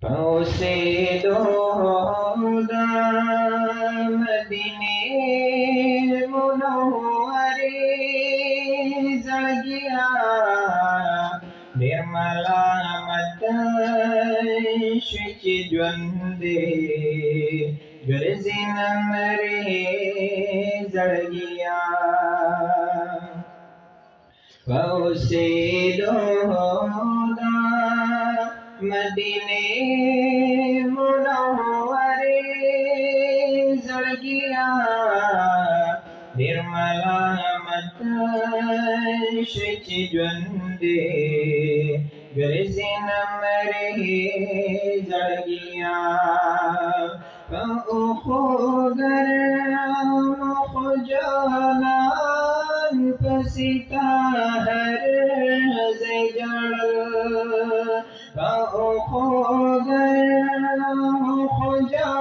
पहुँचे दो मदीने मुनव्वरे जगिया निर्मला मत शुचि ज्वंदे गर्जिन मरे जगिया पहुँचे दो मदीने मुनव्वरे जगिया निर्मला मत शुचि ज्वंदे गर्जिन मरे जगिया खुजालान पसीता हर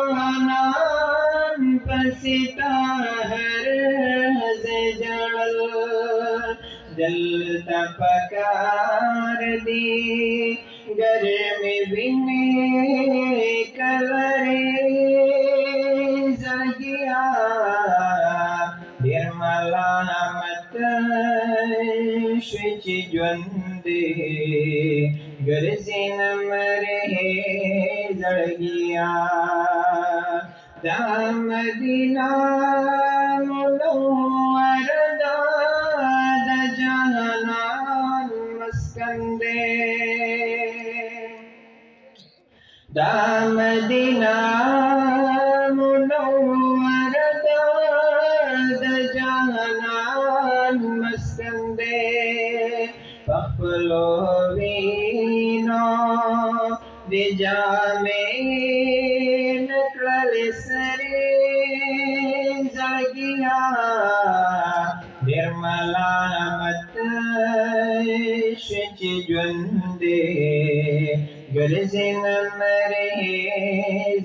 खुजालान पसीता हर जलता पकार दी गर्मी बिने कलरे जगिया निर्मला मत शुचि ज्वंदे गर्जिन मरे जगिया मदीना मुनव्वर दाद जहानान मस्कंदे मदीना मुनव्वर दाद जहानान मस्कंदे पखलो वीनो दिजामे नकल सरे जगिया निर्मला मत शुचि ज्वंदे गर्जिन मरे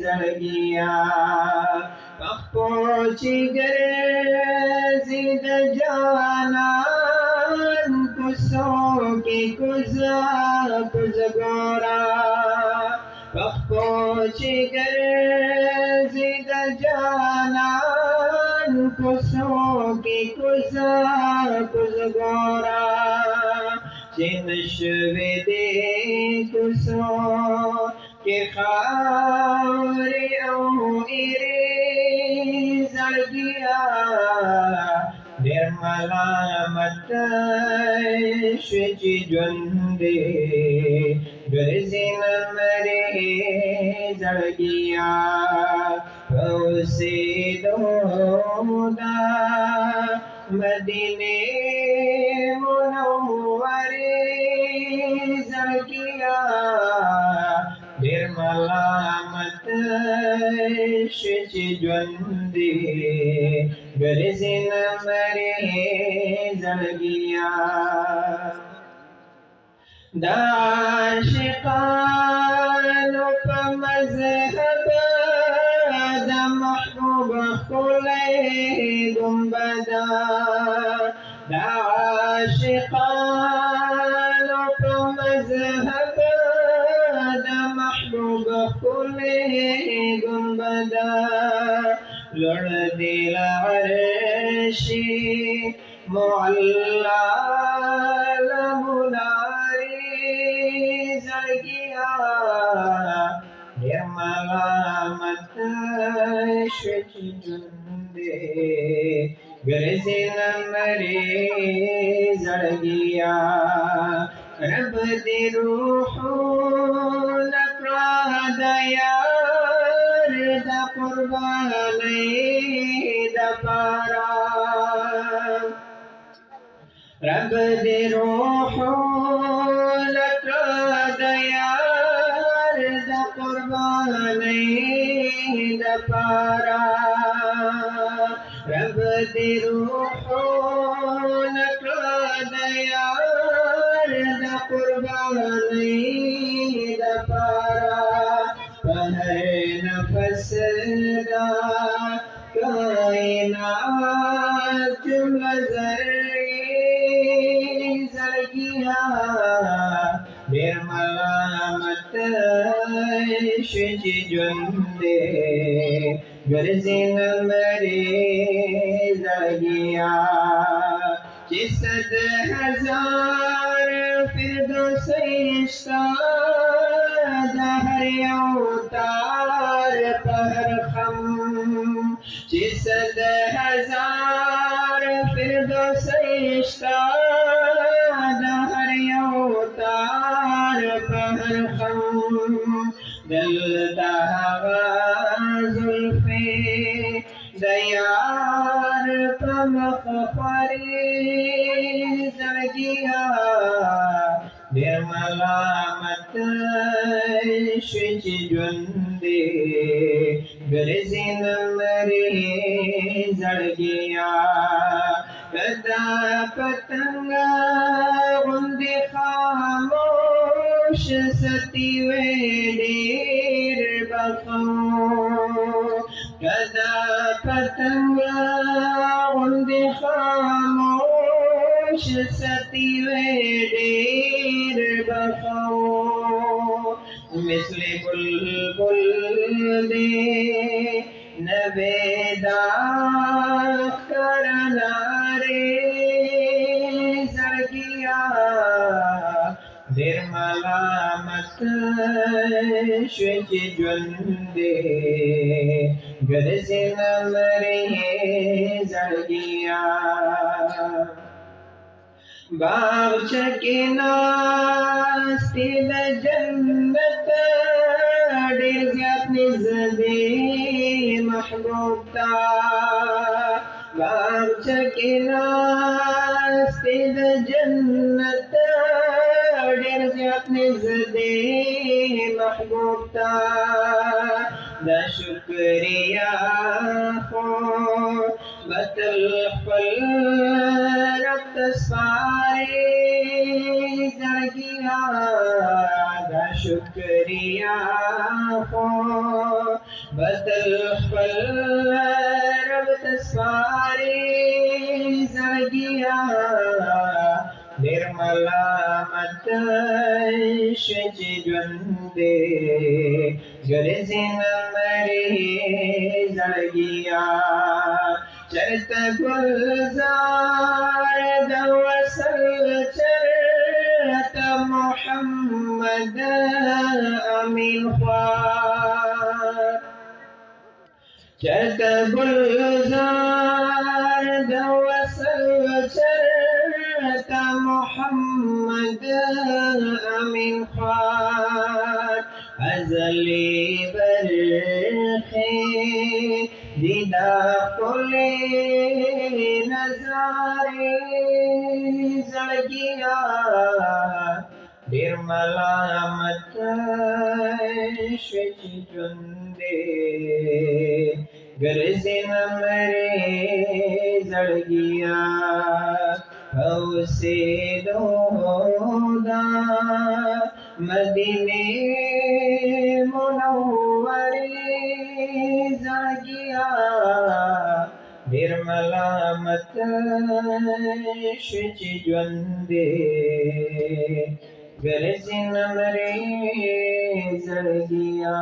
जगिया पहुँची गर्जिद जानान कुसों की कुजा कुज गोरा पहुँची गर्जिद जानान कुसों की कुजा कुज गोरा चिन्शवे दे कुसों के खारे इरे जगिया निर्मला मत शुचि ज्वंदे गर्जिन मरे जगिया पहुँचे दो मदीने मुनव्वरे जगिया निर्मला मत शुचि ज्वंदे गर्जिन मरे जगिया दाशिकानो का मज़हब दा महबूब खुले गुंबदा दाशिकानो का मज़हब दा महबूब खुले गुंबदा लड़ दिल अर्शी मुअल्ला जगिया निर्मला मत शुचि ज्वंदे गर्जिन मरे जगिया रब दी रूह नकरा दयार दा कुर्बानी दा पारा रब दे रूह दयार दा कुर्बानी दा पारा रब दे रूह दयार दा कुर्बानी दा पारा पहर नफस दा कायनात नजर जगिया निर्मला मत शिजी जुंदे गर्जिन मरे जगिया जिसद हजार फिरदौस इश्क़ दहर अवतार पहर खम जिसद हजार फिरदौस इश्क़ दहर अवतार पहर खम दिल दहवा जुल्फ़े दयार पमख ख्वारी जगिया मलामत शिज जुंदे गर्जिन मरे जड़गिया कदा पतंगा उंदे खामोश सतीवे डेर बखों कदा पतंगा उंदे खामोश सतीवे डेर बखों मिसले बुलबुल दे नवेदा करना रे जगिया मलामत शिज जुंदे गर्जिन मरे जगिया बाग चकिना स्थिल जन्नत डेर अपने ज़दे महबूबता बाग चकिना स्थिल जन्नत डेर अपने ज़दे महबूबता दा शुक्रिया हो बतल फल रक्त सारे जगिया दा शुक्रिया हो बतल फल रक्त सारे जगिया निर्मलामत शिज जुंदे गर्जिन मरे जगिया चरत गुलजार दवसल चरत मोहम्मद अमीन ख्वार चरत गुलजार दवसल चरत मोहम्मद अमीन ख्वार अज़ली बरखे दीदा कोले नज़ारे जगिया मलामत शिज जुंदे गर्जिन मरे जगिया से दोदा मदीने मुनव्वरे जगिया मलामत शिज जुंदे गर्जिन मरे जगिया।